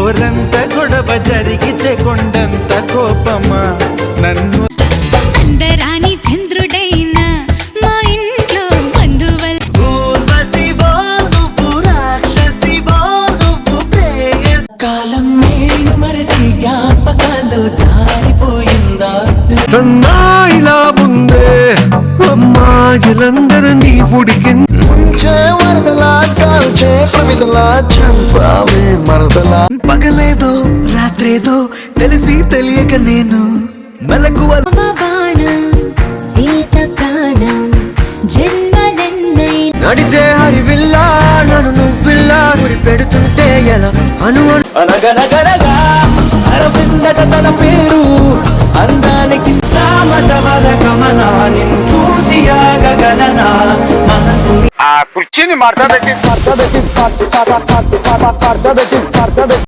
గోరంత గొడవ జరిగితే కొండంత కోపమా నన్ను అందరాని చంద్రుడైనా మా ఇంట్లో బంధువల్ కాలం నేను మరచి జ్ఞాపకాలు జారిపోయిందా సన్నాయిలా ఉందే అమ్మాయిలందరినీ ఉడికి ముంచే వరదలా కాల్చే ప్రమిదలా చంపావే మరదలా పగలేదో రాత్రేదో తెలిసి తెలియక నేను మెలకువ బాణం సీత ప్రాణం జన్మలెన్నై నడిచే హరివిల్లా నన్ను నువ్విల్లా గురి పెడుతుంటే ఎలా అనగనగనగా అరవిందట తన పేరు అందానికి సామటవర గమనా నిన్ను చూసి ఆగగలనా మనసు ఆ కుర్చీని మార్చబెట్టి